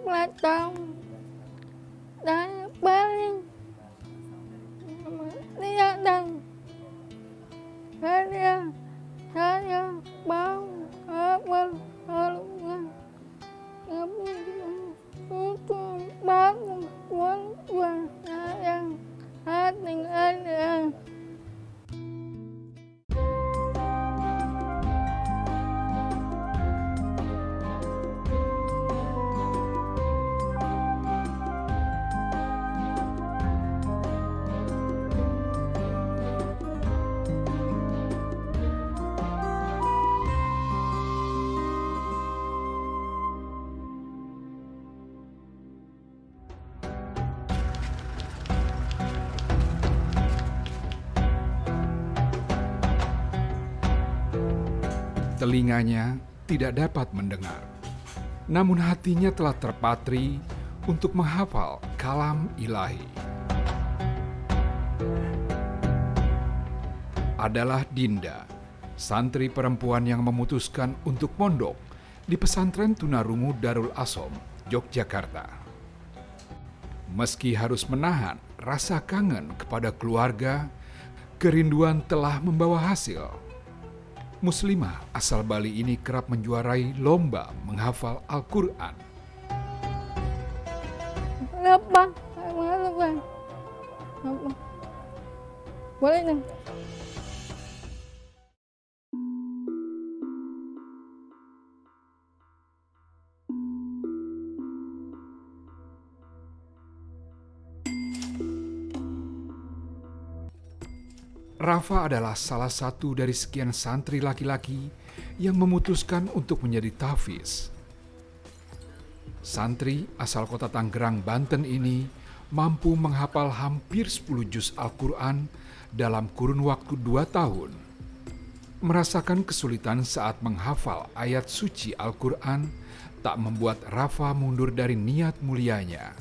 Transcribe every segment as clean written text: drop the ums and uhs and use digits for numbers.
Platong dan paling dia dan saya mau berhaluan untuk bangun keluarga yang hati ada. Telinganya tidak dapat mendengar, namun hatinya telah terpatri untuk menghafal kalam ilahi. Adalah Dinda, santri perempuan yang memutuskan untuk mondok di pesantren tunarungu Darul Asom, Yogyakarta. Meski harus menahan rasa kangen kepada keluarga, kerinduan telah membawa hasil. Muslimah asal Bali ini kerap menjuarai lomba menghafal Al-Quran. Apa? Boleh nih. Rafa adalah salah satu dari sekian santri laki-laki yang memutuskan untuk menjadi tahfiz. Santri asal kota Tangerang, Banten ini mampu menghafal hampir 10 juz Al-Quran dalam kurun waktu 2 tahun. Merasakan kesulitan saat menghafal ayat suci Al-Quran tak membuat Rafa mundur dari niat mulianya.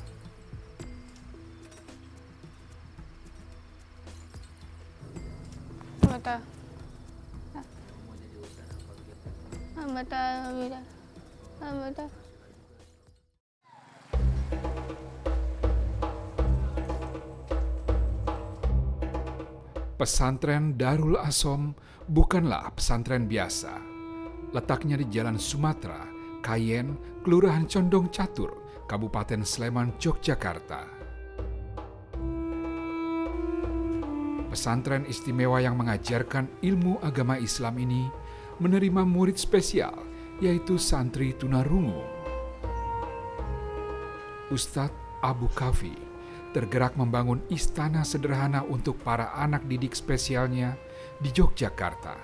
Pesantren Darul Asom bukanlah pesantren biasa. Letaknya di Jalan Sumatera, Kayen, Kelurahan Condong Catur, Kabupaten Sleman, Yogyakarta. Pesantren istimewa yang mengajarkan ilmu agama Islam ini menerima murid spesial, yaitu santri tunarungu. Ustadz Abu Kafi tergerak membangun istana sederhana untuk para anak didik spesialnya di Yogyakarta.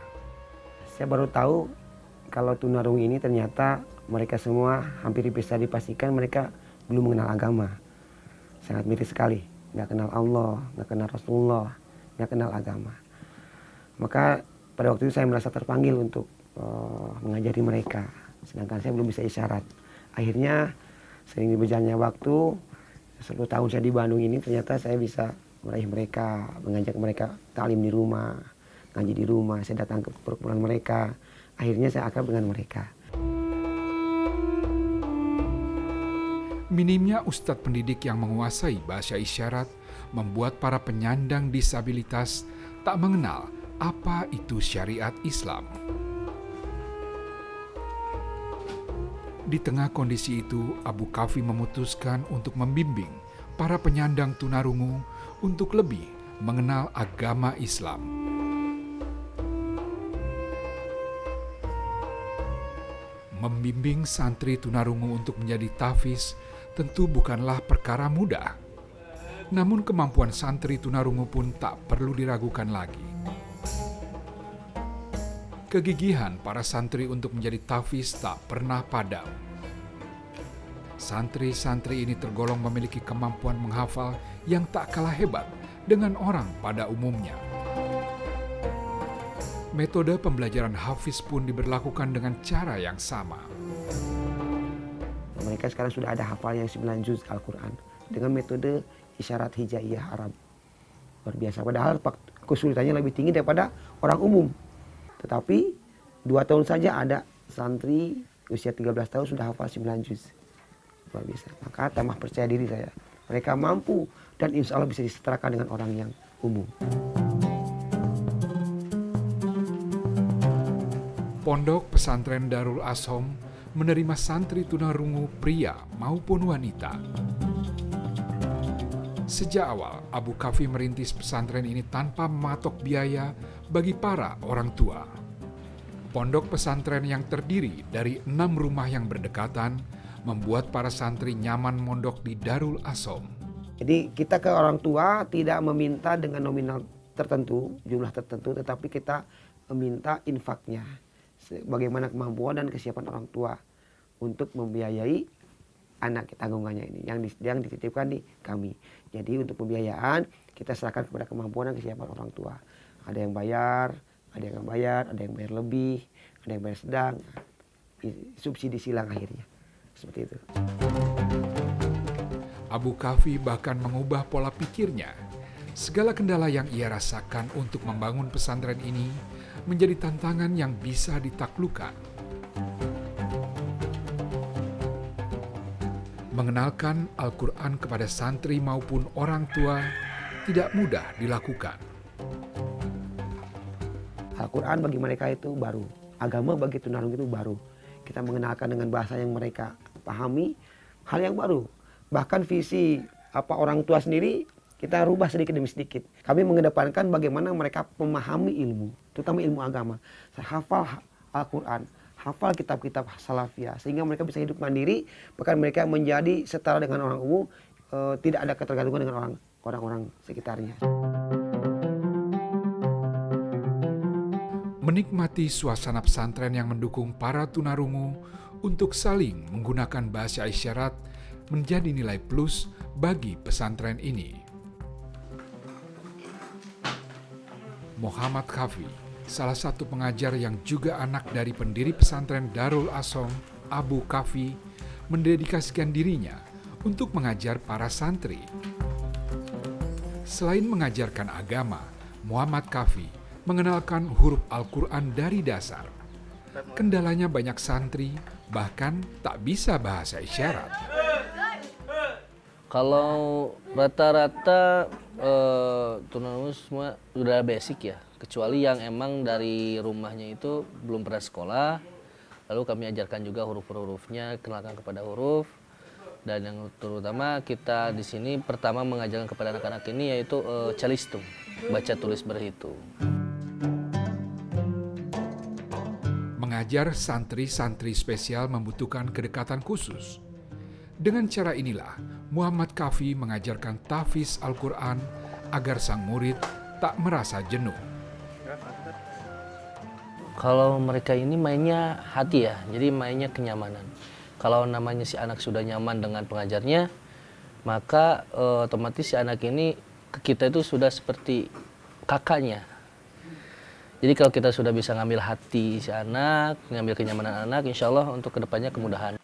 Saya baru tahu kalau tunarungu ini ternyata mereka semua hampir bisa dipastikan mereka belum mengenal agama. Sangat miris sekali, nggak kenal Allah, nggak kenal Rasulullah, nggak kenal agama. Maka pada waktu itu saya merasa terpanggil untuk mengajari mereka, sedangkan saya belum bisa isyarat. Akhirnya seiring berjalannya waktu, 10 tahun saya di Bandung ini ternyata saya bisa meraih mereka, mengajak mereka taklim di rumah, ngaji di rumah, saya datang ke perkumpulan mereka. Akhirnya saya akrab dengan mereka. Minimnya ustadz pendidik yang menguasai bahasa isyarat membuat para penyandang disabilitas tak mengenal apa itu syariat Islam. Di tengah kondisi itu, Abu Kafi memutuskan untuk membimbing para penyandang tunarungu untuk lebih mengenal agama Islam. Membimbing santri tunarungu untuk menjadi tahfiz tentu bukanlah perkara mudah. Namun kemampuan santri tunarungu pun tak perlu diragukan lagi. Kegigihan para santri untuk menjadi tahfiz tak pernah padam. Santri-santri ini tergolong memiliki kemampuan menghafal yang tak kalah hebat dengan orang pada umumnya. Metode pembelajaran hafiz pun diberlakukan dengan cara yang sama. Mereka sekarang sudah ada hafal yang 9 juz Al-Quran dengan metode isyarat hijaiyah Arab. Luar biasa, padahal kesulitannya lebih tinggi daripada orang umum. Tetapi 2 tahun saja ada santri usia 13 tahun sudah hafal 9 juz. luar biasa. Maka tambah percaya diri saya. Mereka mampu dan insya Allah bisa disetarakan dengan orang yang umum. Pondok Pesantren Darul Asom menerima santri tunarungu pria maupun wanita. Sejak awal, Abu Kafi merintis pesantren ini tanpa mematok biaya bagi para orang tua. Pondok pesantren yang terdiri dari 6 rumah yang berdekatan membuat para santri nyaman mondok di Darul Asom. Jadi kita ke orang tua tidak meminta dengan nominal tertentu, jumlah tertentu, tetapi kita meminta infaknya. Bagaimana kemampuan dan kesiapan orang tua untuk membiayai anak tanggungannya ini yang dititipkan di kami. Jadi untuk pembiayaan kita serahkan kepada kemampuan dan kesiapan orang tua. Ada yang bayar, ada yang nggak bayar, ada yang bayar lebih, ada yang bayar sedang. Subsidi silang akhirnya. Seperti itu. Abu Kafi bahkan mengubah pola pikirnya. Segala kendala yang ia rasakan untuk membangun pesantren ini menjadi tantangan yang bisa ditaklukkan. Mengenalkan Al-Quran kepada santri maupun orang tua tidak mudah dilakukan. Al-Quran bagi mereka itu baru. Agama bagi tunarungu itu baru. Kita mengenalkan dengan bahasa yang mereka pahami, hal yang baru. Bahkan visi orang tua sendiri kita rubah sedikit demi sedikit. Kami mengedepankan bagaimana mereka memahami ilmu, terutama ilmu agama. Saya hafal Al-Quran, hafal kitab-kitab salafiyah, sehingga mereka bisa hidup mandiri, bahkan mereka menjadi setara dengan orang umum, tidak ada ketergantungan dengan orang-orang sekitarnya. Menikmati suasana pesantren yang mendukung para tunarungu untuk saling menggunakan bahasa isyarat menjadi nilai plus bagi pesantren ini. Muhammad Kafi, salah satu pengajar yang juga anak dari pendiri pesantren Darul Asom, Abu Kafi, mendedikasikan dirinya untuk mengajar para santri. Selain mengajarkan agama, Muhammad Kafi mengenalkan huruf Al-Quran dari dasar. Kendalanya banyak santri bahkan tak bisa bahasa isyarat. Kalau rata-rata tunarungu semua udah basic ya, kecuali yang emang dari rumahnya itu belum pernah sekolah, lalu kami ajarkan juga huruf-hurufnya, kenalkan kepada huruf. Dan yang terutama kita di sini pertama mengajarkan kepada anak-anak ini yaitu calistung, baca tulis berhitung. Mengajar santri-santri spesial membutuhkan kedekatan khusus. Dengan cara inilah, Muhammad Kafi mengajarkan tahfiz Al-Quran agar sang murid tak merasa jenuh. Kalau mereka ini mainnya hati ya, jadi mainnya kenyamanan. Kalau namanya si anak sudah nyaman dengan pengajarnya, maka otomatis si anak ini ke kita itu sudah seperti kakaknya. Jadi kalau kita sudah bisa ngambil hati si anak, ngambil kenyamanan anak, insya Allah untuk kedepannya kemudahan.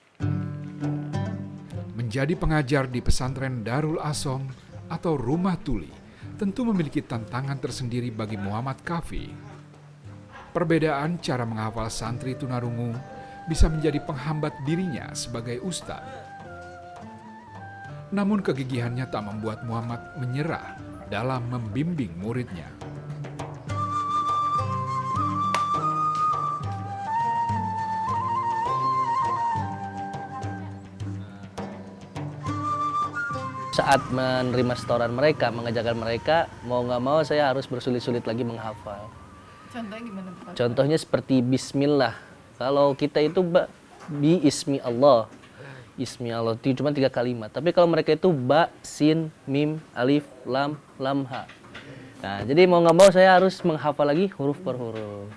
Menjadi pengajar di pesantren Darul Asom atau Rumah Tuli tentu memiliki tantangan tersendiri bagi Muhammad Kafi. Perbedaan cara menghafal santri tunarungu bisa menjadi penghambat dirinya sebagai ustadz. Namun kegigihannya tak membuat Muhammad menyerah dalam membimbing muridnya. Saat menerima setoran mereka, mengajarkan mereka, mau nggak mau saya harus bersulit-sulit lagi menghafal. Contohnya gimana Pak? Contohnya seperti Bismillah. Kalau kita itu bi ismi Allah. Ismi Allah itu cuma 3 kalimat. Tapi kalau mereka itu ba, sin, mim, alif, lam, ha. Nah, jadi mau nggak mau saya harus menghafal lagi huruf per huruf.